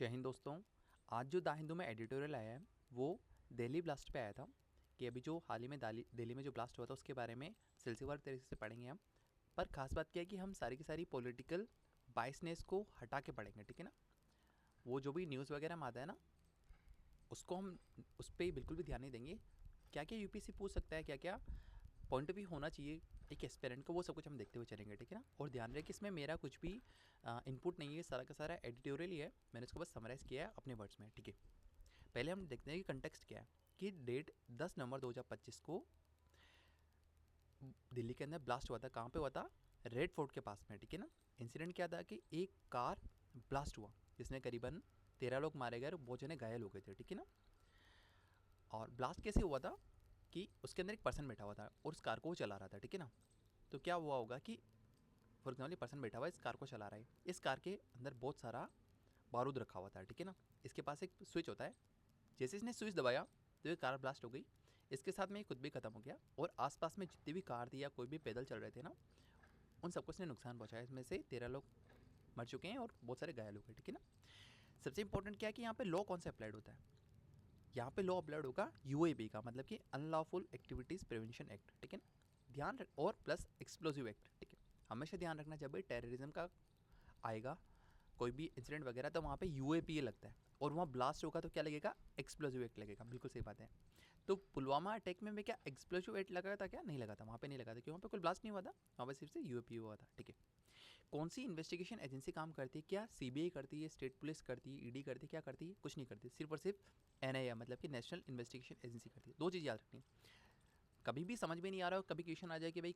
जय हिंद दोस्तों। आज जो द हिंदू में एडिटोरियल आया है वो दिल्ली ब्लास्ट पे आया था कि अभी जो हाल ही में दिल्ली में जो ब्लास्ट हुआ था उसके बारे में सिलसिलेवार तरीके से पढ़ेंगे हम। पर खास बात क्या है कि हम सारी की सारी पॉलिटिकल बाइसनेस को हटा के पढ़ेंगे, ठीक है ना। वो जो भी न्यूज़ वगैरह में आता है ना उसको हम उस पर बिल्कुल भी ध्यान नहीं देंगे। क्या क्या यूपीएससी पूछ सकता है, क्या क्या पॉइंट भी होना चाहिए एक एस्पिरेंट को, वो सब कुछ हम देखते हुए चलेंगे, ठीक है ना। और ध्यान रहे कि इसमें मेरा कुछ भी इनपुट नहीं है, सारा का सारा एडिटोरियल ही है। मैंने इसको बस समराइज़ किया है अपने वर्ड्स में, ठीक है। पहले हम देखते हैं कि कंटेक्स्ट क्या है कि डेट 10 नवंबर 2025 को दिल्ली के अंदर ब्लास्ट हुआ था। कहाँ पे हुआ था? रेड फोर्ट के पास में, ठीक है ना। इंसिडेंट क्या था कि एक कार ब्लास्ट हुआ जिसमें करीबन 13 लोग मारे गए और बहुत जने घायल हो गए थे, ठीक है ना। और ब्लास्ट कैसे हुआ था कि उसके अंदर एक पर्सन बैठा हुआ था और उस कार को वो चला रहा था, ठीक है ना। तो क्या हुआ होगा कि फॉर एग्जाम्पल पर्सन बैठा हुआ है, इस कार को चला रहा है, इस कार के अंदर बहुत सारा बारूद रखा हुआ था, ठीक है ना। इसके पास एक स्विच होता है, जैसे इसने स्विच दबाया तो ये कार ब्लास्ट हो गई। इसके साथ में ये खुद भी ख़त्म हो गया और आसपास में जितनी भी कार थी या कोई भी पैदल चल रहे थे ना उन सबको इसने नुकसान पहुंचाया। इसमें से 13 लोग मर चुके हैं और बहुत सारे घायल हो गए, ठीक है ना। सबसे इंपॉर्टेंट क्या है कि यहाँ पे लॉ कौन सा अप्लाइड होता है? यहाँ पे लॉ अप्लाइड होगा यूएपी का, मतलब कि अनलॉफुल एक्टिविटीज़ प्रिवेंशन एक्ट, ठीक है ना। ध्यान रख, और प्लस एक्सप्लोजिव एक्ट, ठीक है। हमेशा ध्यान रखना जब भी टेररिज्म का आएगा कोई भी इंसिडेंट वगैरह तो वहाँ पे यूएपीए लगता है और वहाँ ब्लास्ट होगा तो क्या लगेगा? एक्सप्लोजिव एक्ट लगेगा। बिल्कुल सही बात है। तो पुलवामा अटैक में क्या एक्सप्लोजिव एक्ट लगा था? क्या नहीं लगा था? वहाँ पे नहीं लगा था क्यों? वहाँ पे कोई ब्लास्ट नहीं हुआ था, वहाँ पे सिर्फ से यूएपीए हुआ था, ठीक है। कौन सी इन्वेस्टिगेशन एजेंसी काम करती है? क्या सीबीआई करती है, स्टेट पुलिस करती है, ईडी करती है, क्या करती है? कुछ नहीं करती, सिर्फ और सिर्फ एनआईए मतलब कि नेशनल इन्वेस्टिगेशन एजेंसी करती है। दो चीज़ याद रखनी। कभी भी समझ में नहीं आ रहा हो, कभी क्वेश्चन आ जाए कि भाई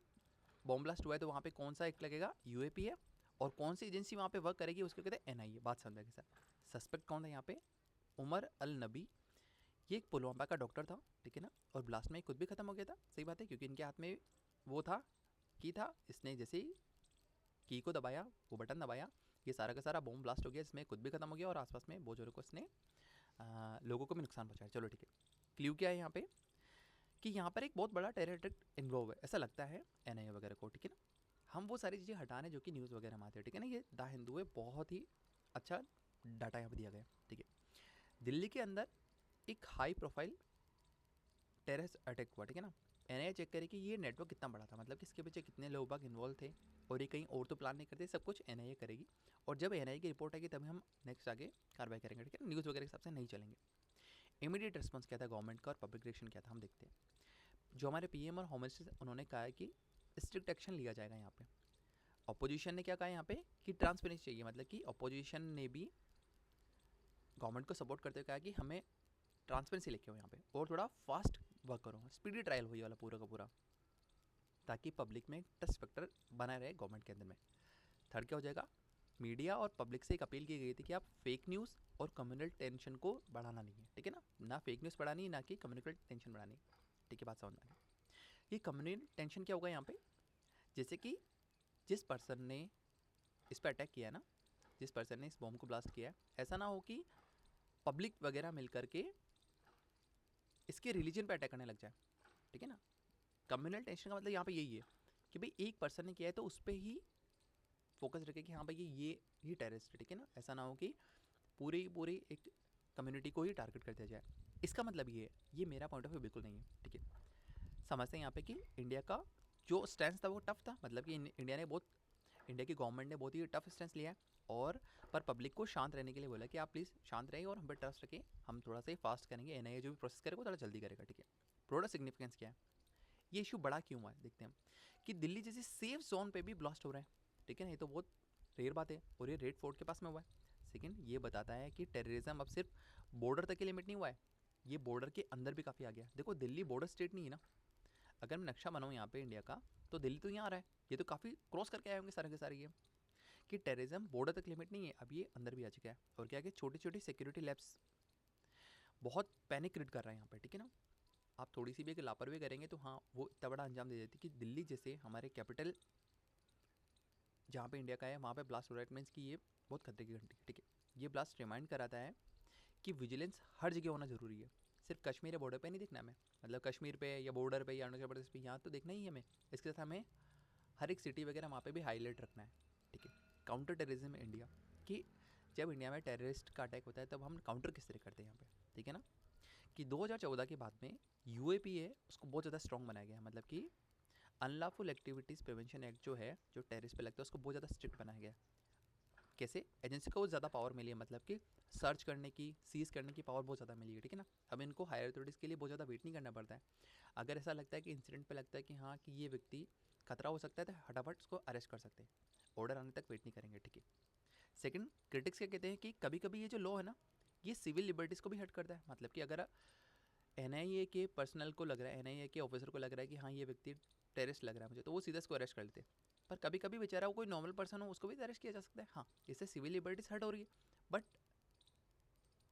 बॉम्ब ब्लास्ट हुआ है तो वहाँ पे कौन सा एक्ट लगेगा? यूएपी है। और कौन सी एजेंसी वहाँ पे वर्क करेगी उसको कहते हैं एनआईए। बात समझा के साथ। सस्पेक्ट कौन था यहाँ पे? उमर अल नबी। ये एक पुलवामा का डॉक्टर था, ठीक है ना। और ब्लास्ट में खुद भी खत्म हो गया था, सही बात है, क्योंकि इनके हाथ में वो था की था। इसने जैसे ही की को दबाया, वो बटन दबाया, ये सारा का सारा बॉम्ब ब्लास्ट हो गया, इसमें खुद भी खत्म हो गया और आसपास में बहुत जोरों को इसने लोगों को भी नुकसान पहुंचाया। चलो ठीक है। क्ल्यू क्या है यहाँ पे कि यहाँ पर एक बहुत बड़ा टेरर अटैक इन्वॉल्व है, ऐसा लगता है एनआईए वगैरह को, ठीक है ना। हम वो सारी चीज़ें हटाने जो कि न्यूज़ वगैरह में आते हैं, ठीक है ना। ये द हिंदू है, बहुत ही अच्छा डाटा यहाँ पर दिया गया है, ठीक है। दिल्ली के अंदर एक हाई प्रोफाइल टेररिस्ट अटैक हुआ, ठीक है ना। एनआईए चेक करे कि ये नेटवर्क कितना बड़ा था, मतलब कि इसके पीछे कितने लोग बाग इन्वॉल्व थे और ये कहीं और तो प्लान नहीं करते, सब कुछ एनआईए करेगी। और जब एनआईए की रिपोर्ट आएगी तभी हम नेक्स्ट आगे कार्रवाई करेंगे, ठीक है। न्यूज़ वगैरह के हिसाब से नहीं चलेंगे। इमीडिएट रिस्पॉन्स क्या था गवर्नमेंट का और पब्लिक रिएक्शन क्या था, हम देखते हैं। जो हमारे पीएम और होम मिनिस्टर उन्होंने कहा है कि स्ट्रिक्ट एक्शन लिया जाएगा यहाँ पे। अपोजिशन ने क्या कहा यहाँ पे कि ट्रांसपेरेंसी चाहिए, मतलब कि अपोजिशन ने भी गवर्नमेंट को सपोर्ट करते हुए कहा कि हमें ट्रांसपेरेंसी लेके हो यहाँ पे और थोड़ा फास्ट वर्क करो, स्पीडी ट्रायल हुई वाला पूरा का पूरा, ताकि पब्लिक में ट्रस्ट फैक्टर बना रहे गवर्नमेंट के अंदर में। थर्ड क्या हो जाएगा? मीडिया और पब्लिक से एक अपील की गई थी कि आप फेक न्यूज़ और कम्युनल टेंशन को बढ़ाना नहीं है, ठीक है ना फेक न्यूज़ बढ़ानी है, ना कि कम्युनल टेंशन बढ़ानी, ठीक है। बात समझ में आ गई। ये कम्युनल टेंशन क्या होगा यहाँ पे? जैसे कि जिस पर्सन ने इस पर अटैक किया है ना, जिस पर्सन ने इस बॉम्ब को ब्लास्ट किया है, ऐसा ना हो कि पब्लिक वगैरह मिल करके इसके रिलीजन पे अटैक करने लग जाए, ठीक है ना। कम्युनल टेंशन का मतलब यहाँ पे यही है कि भाई एक पर्सन ने किया है तो उस पर ही फोकस रखे कि हाँ भाई ये टेररिस्ट है, ठीक है ना। ऐसा ना हो कि पूरी एक कम्युनिटी को ही टारगेट कर दिया जाए। इसका मतलब ये है, ये मेरा पॉइंट ऑफ व्यू बिल्कुल नहीं है, ठीक है। समझते हैं यहाँ पे कि इंडिया का जो स्टैंड था वो टफ था, मतलब कि इंडिया की गवर्नमेंट ने बहुत ही टफ स्टैंड लिया है और पर पब्लिक को शांत रहने के लिए बोला कि आप प्लीज़ शांत रहिए और हम पर ट्रस्ट रखें, हम थोड़ा सा फास्ट करेंगे, एनआईए जो भी प्रोसेस करेगा वो थोड़ा जल्दी करेगा, ठीक है। प्रोडक्ट सिग्निफिकेंस क्या है? ये इशू बड़ा क्यों हुआ है देखते हैं हम कि दिल्ली जैसे सेफ जोन पे भी ब्लास्ट हो रहा है, ठीक है ना। ये तो बहुत रेयर बात है और ये रेड फोर्ट के पास में हुआ है। सेकेंड, ये बताता है कि टेररिज्म अब सिर्फ बॉर्डर तक के लिमिट नहीं हुआ है, ये बॉर्डर के अंदर भी काफ़ी आ गया। देखो दिल्ली बॉर्डर स्टेट नहीं है ना, अगर मैं नक्शा बनाऊँ यहाँ पे इंडिया का तो दिल्ली तो यहाँ आ रहा है, ये तो काफ़ी क्रॉस करके आए होंगे सारे के सारे। ये कि टेररिज्म बॉर्डर तक लिमिट नहीं है, अब ये अंदर भी आ चुका है। और क्या कि छोटी छोटी सिक्योरिटी लैब्स बहुत पैनिक क्रिएट कर रहा है यहाँ पे, ठीक है ना। आप थोड़ी सी भी अगर लापरवाही करेंगे तो हाँ वो इतना बड़ा अंजाम दे देती कि दिल्ली जैसे हमारे कैपिटल जहाँ पे इंडिया का है वहाँ पे ब्लास्ट हो रहा है, मीन्स कि ये बहुत खतरे की घंटी है, ठीक है। ये ब्लास्ट रिमाइंड कराता है कि विजिलेंस हर जगह होना ज़रूरी है, सिर्फ कश्मीर या बॉर्डर पे नहीं दिखना हमें, मतलब कश्मीर पे या बॉर्डर पे या अरुणाचल प्रदेश पे यहाँ तो देखना ही है हमें। इसके साथ हमें हर एक सिटी वगैरह वहाँ पे भी हाईलाइट रखना है, ठीक है। काउंटर टेररिज्म इंडिया कि जब इंडिया में टेररिस्ट का अटैक होता है तब हम काउंटर किस तरह करते हैं यहाँ पे, ठीक है ना, कि 2014 के बाद में यूएपी है उसको बहुत ज़्यादा स्ट्रॉन्ग बनाया गया, मतलब कि अनलॉफुल एक्टिविटीज़ प्रिवेंशन एक्ट जो है, जो टेररिस्ट पे लगता है उसको बहुत ज़्यादा स्ट्रिक्ट बनाया गया। कैसे? एजेंसी को ज़्यादा पावर मिली है, मतलब कि सर्च करने की, सीज करने की पावर बहुत ज़्यादा मिली है, ठीक है ना। अब इनको हायर अथॉरिटीज़ के लिए बहुत ज़्यादा वेट नहीं करना पड़ता है। अगर ऐसा लगता है कि इंसिडेंट पे लगता है कि हाँ कि ये व्यक्ति खतरा हो सकता है, तो फटाफट उसको अरेस्ट कर सकते हैं, ऑर्डर आने तक वेट नहीं करेंगे, ठीक है। सेकंड, क्रिटिक्स क्या कहते हैं कि कभी कभी ये जो लॉ है ना, ये सिविल लिबर्टीज़ को भी हर्ट करता है। मतलब कि अगर एनआईए के पर्सनल को लग रहा है, एनआईए के ऑफिसर को लग रहा है कि हाँ ये व्यक्ति टेररिस्ट लग रहा है मुझे, तो वो सीधा इसको अरेस्ट कर लेते हैं। पर कभी कभी बेचारा वो कोई नॉर्मल पर्सन हो, उसको भी अरेस्ट किया जा सकता है, हाँ, इससे सिविल लिबर्टीज हर्ट हो रही है। बट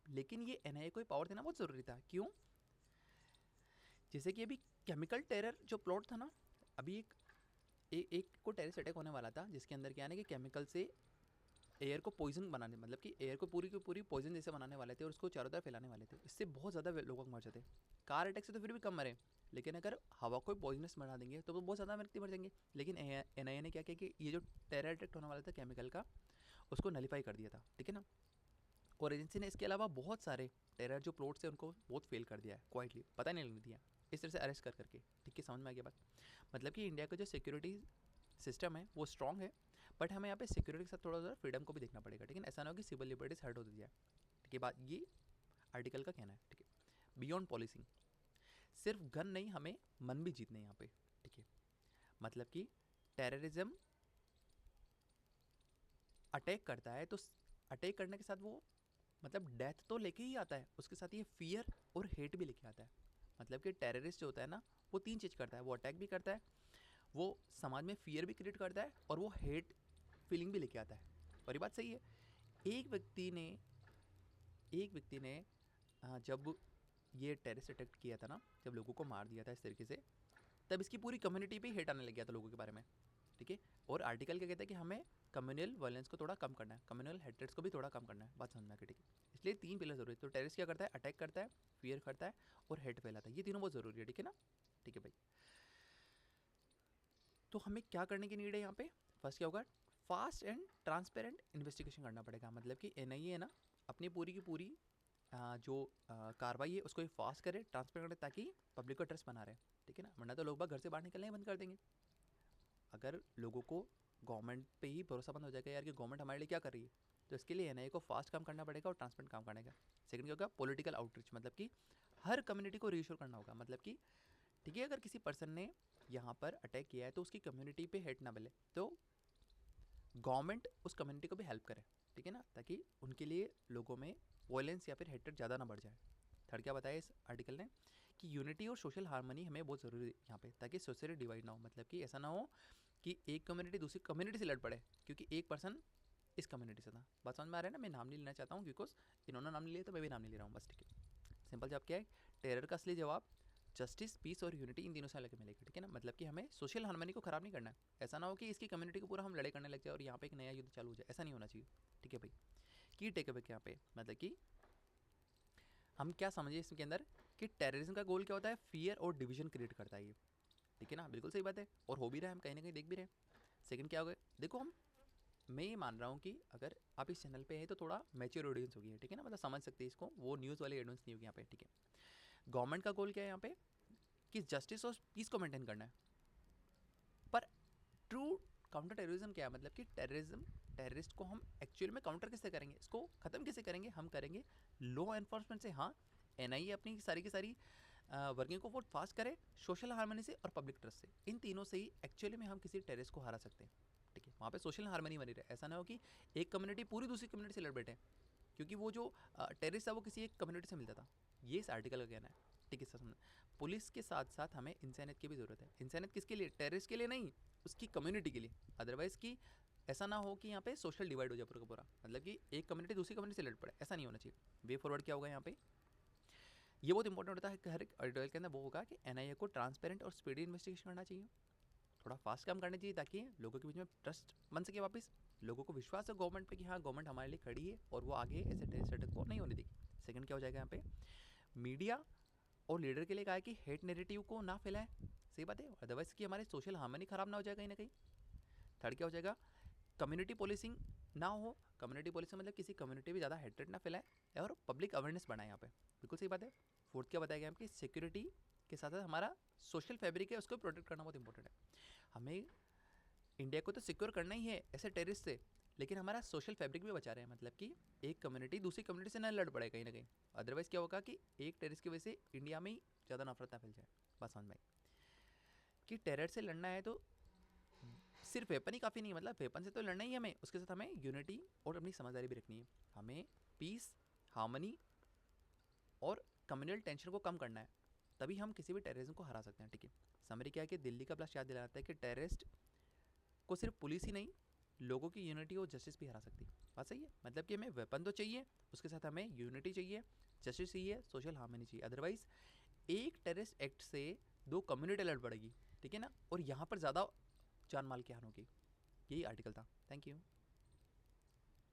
लेकिन ये एनआईए को पावर देना बहुत ज़रूरी था। क्यों? जैसे कि अभी केमिकल टेरर जो प्लॉट था ना, अभी एक को टेररिस्ट अटैक होने वाला था, जिसके अंदर क्या है ना कि केमिकल से एयर को पॉइजन बनाने, मतलब कि एयर को पूरी की पूरी पॉइजन जैसे बनाने वाले थे और उसको चारों तरफ फैलाने वाले थे। इससे बहुत ज़्यादा लोग मर जाते। कार अटैक से तो फिर भी कम मरे, लेकिन अगर हवा को पॉइजनस बना देंगे तो बहुत ज़्यादा व्यक्ति मर जाएंगे। लेकिन एनआईए ने क्या किया कि ये जो टेरर अटैक होने वाला था केमिकल का, उसको नलीफाई कर दिया था, ठीक है ना। और एजेंसी ने इसके अलावा बहुत सारे टेरर जो प्लॉट्स थे उनको बहुत फेल कर दिया है, क्वाइटली पता नहीं लगने दिया, इस तरह से अरेस्ट कर करके, ठीक है, समझ में आ गया बात। मतलब कि इंडिया का जो सिक्योरिटी सिस्टम है वो स्ट्रॉन्ग है, बट हमें यहाँ पे सिक्योरिटी के साथ थोड़ा सा फ्रीडम को भी देखना पड़ेगा, ठीक है। ऐसा ना हो कि सिविल लिबर्टीज हर्ट हो जाए, ठीक है। बात ये आर्टिकल का कहना है, ठीक है। बियॉन्ड पॉलिसिंग, सिर्फ गन नहीं, हमें मन भी जीतने यहाँ पे, ठीक है। मतलब कि टेररिज्म अटैक करता है तो अटैक करने के साथ वो मतलब डेथ तो लेके ही आता है, उसके साथ ये फियर और हेट भी लेके आता है। मतलब कि टेररिस्ट जो होता है ना, वो तीन चीज़ करता है, वो अटैक भी करता है, वो समाज में फियर भी क्रिएट करता है, और वो हेट फीलिंग भी लेके आता है। और ये बात सही है। एक व्यक्ति ने जब ये टेररिस्ट अटैक किया था ना, जब लोगों को मार दिया था इस तरीके से, तब इसकी पूरी कम्युनिटी पे हेट आने लग गया था लोगों के बारे में, ठीक है। और आर्टिकल क्या कहता है कि हमें कम्युनल वायलेंस को थोड़ा कम करना है, कम्युनल हेट्रेड्स को भी थोड़ा कम करना है, बात समझना है, ठीक है। इसलिए तीन पिलर जरूरी है। तो टेररिस्ट क्या करता है? अटैक करता है, फियर करता है और हेट फैलाता है। ये तीनों बहुत ज़रूरी है, ठीक है ना, ठीक है भाई। तो हमें क्या करने की नीड है यहाँ पे? फर्स्ट क्या होगा? फास्ट एंड ट्रांसपेरेंट इन्वेस्टिगेशन करना पड़ेगा। मतलब कि एनआईए है ना, अपनी पूरी की पूरी जो कार्रवाई है उसको फास्ट करे, ट्रांसपेरेंट करे, ताकि पब्लिक को ट्रस्ट बना रहे, ठीक है ना। वरना तो लोग बाग घर से बाहर निकलना ही बंद कर देंगे। अगर लोगों को गवर्नमेंट पे ही भरोसा बंद हो जाएगा यार कि गवर्नमेंट हमारे लिए क्या कर रही है, तो इसके लिए एनआईए को फास्ट काम करना पड़ेगा और ट्रांसपेरेंट काम करने का। सेकंड क्या होगा? पॉलिटिकल आउटरीच, मतलब कि हर कम्युनिटी को रीश्योर करना होगा। मतलब कि ठीक है, अगर किसी पर्सन ने यहाँ पर अटैक किया है तो उसकी कम्युनिटी पे हेट ना मिले, तो गवर्नमेंट उस कम्युनिटी को भी हेल्प करे, ठीक है ना, ताकि उनके लिए लोगों में वायलेंस या फिर हेट्रेड ज़्यादा ना बढ़ जाए। थर्ड क्या बताया इस आर्टिकल ने कि यूनिटी और सोशल हार्मनी हमें बहुत ज़रूरी है यहाँ पे, ताकि सोसाइटी डिवाइड ना हो। मतलब कि ऐसा ना हो कि एक कम्युनिटी दूसरी कम्युनिटी से लड़ पड़े क्योंकि एक पर्सन इस कम्युनिटी से था। बात समझ में आ रहा है ना? मैं नाम नहीं लेना चाहता हूँ, बिकॉज इन्होंने नाम नहीं लिया तो मैं भी नाम नहीं ले रहा हूँ, बस, ठीक है। सिंपल जवाब क्या है? टेरर का असली जवाब जस्टिस, पीस और यूनिटी, इन तीनों से अलग मिलेगी, ठीक है ना। मतलब कि हमें सोशल हार्मनी को खराब नहीं करना है। ऐसा ना हो कि इसकी कम्युनिटी को पूरा हम लड़ाई करने लग जाए और यहाँ पे एक नया युद्ध चालू हो जाए, ऐसा नहीं होना चाहिए, ठीक है भाई। की टेक अवे यहाँ पे मतलब कि हम क्या समझिए इसके अंदर कि टेररिज्म का गोल क्या होता है? फियर और डिवीजन क्रिएट करता है ये, ठीक है ना। बिल्कुल सही बात है, और हो भी रहा है, हम कहीं ना कहीं देख भी रहे हैं। सेकंड क्या होगा? देखो, मैं ये मान रहा हूँ कि अगर आप इस चैनल पे हैं तो थोड़ा मैच्योर ऑडियंस होगी, ठीक है ना, मतलब समझ सकते हैं इसको, वो न्यूज़ वाली ऑडियंस नहीं होगी यहाँ पे, ठीक है। गवर्नमेंट का गोल क्या है यहाँ पे? कि जस्टिस और पीस को मेंटेन करना है। पर ट्रू काउंटर टेररिज्म क्या है? मतलब कि टेररिस्ट को हम एक्चुअल में काउंटर कैसे करेंगे, इसको खत्म कैसे करेंगे? हम करेंगे लॉ एनफोर्समेंट से। हाँ, एनआईए अपनी सारी की सारी वर्किंग को बहुत फास्ट करे, सोशल हार्मनी से और पब्लिक ट्रस्ट से। इन तीनों से ही एक्चुअली में हम किसी टेररिस्ट को हरा सकते हैं, ठीक है। वहाँ पे सोशल हार्मनी बनी रहे, ऐसा ना हो कि एक कम्युनिटी पूरी दूसरी कम्युनिटी से लड़ बैठे, क्योंकि वो जो टेररिस्ट था वो किसी एक कम्युनिटी से मिलता था। ये इस आर्टिकल का कहना है, ठीक है सर। पुलिस के साथ साथ हमें इंसानियत की भी ज़रूरत है। इंसानियत किसके लिए? टेररिस्ट के लिए नहीं, उसकी कम्युनिटी के लिए। अदरवाइज़ कि ऐसा ना हो कि यहाँ पे सोशल डिवाइड हो जाए पूरा का पूरा, मतलब कि एक कम्युनिटी दूसरी कम्युनिटी से लड़ पड़े, ऐसा नहीं होना चाहिए। वे फॉरवर्ड क्या होगा यहाँ पे? ये बहुत इंपॉर्टेंट होता है कि हर एक एडिटोरियल के अंदर वो होगा कि एनआईए को ट्रांसपेरेंट और स्पीडी इन्वेस्टिगेशन करना चाहिए, थोड़ा फास्ट काम करना चाहिए, ताकि लोगों के बीच में ट्रस्ट बन सके वापस, लोगों को विश्वास है गवर्नमेंट पे कि हाँ गवर्नमेंट हमारे लिए खड़ी है और वो आगे ऐसे टेररिस्ट अटैक को नहीं होने देगी। सेकंड क्या हो जाएगा यहाँ पे? मीडिया और लीडर के लिए कहा है कि हेट नेरेटिव को ना फैलाएं, सही बात है, अदरवाइज कि हमारे सोशल हार्मनी खराब ना हो जाए कहीं ना कहीं। थर्ड क्या हो जाएगा? कम्युनिटी पोलिसिंग ना हो, कम्युनिटी पॉलिसी मतलब किसी कम्युनिटी में ज़्यादा हेट्रेड ना फैलाए और पब्लिक अवेयरनेस बढ़ाए यहाँ पे, बिल्कुल सही बात है। फोर्थ क्या बताया गया कि सिक्योरिटी के साथ साथ हमारा सोशल फैब्रिक है उसको प्रोटेक्ट करना बहुत इंपॉर्टेंट है। हमें इंडिया को तो सिक्योर करना ही है ऐसे टेररिस्ट से, लेकिन हमारा सोशल फैब्रिक भी बचा रहे हैं, मतलब कि एक कम्युनिटी दूसरी कम्युनिटी से ना लड़ पड़े कहीं ना कहीं। अदरवाइज क्या होगा कि एक टेररिस्ट की वजह से इंडिया में ही ज़्यादा नफरत ना फैल जाए। बात समझ में आई कि टेरर से लड़ना है तो सिर्फ वेपन ही काफ़ी नहीं है, मतलब वेपन से तो लड़ना ही हमें, उसके साथ हमें यूनिटी और अपनी समझदारी भी रखनी है। हमें पीस, हार्मनी और कम्युनल टेंशन को कम करना है, तभी हम किसी भी टेररिज्म को हरा सकते हैं। ठीक है, समरी क्या है कि दिल्ली का ब्लास्ट याद दिलाता है कि टेररिस्ट को सिर्फ पुलिस ही नहीं, लोगों की यूनिटी और जस्टिस भी हरा सकती है। बात सही है, मतलब कि हमें वेपन तो चाहिए, उसके साथ हमें यूनिटी चाहिए, जस्टिस चाहिए, सोशल हार्मनी चाहिए। अदरवाइज एक टेररिस्ट एक्ट से 2 कम्युनिटी लड़ पड़ेगी, ठीक है ना, और यहाँ पर ज़्यादा जान माल की हानि होगी। यही आर्टिकल था। Thank you.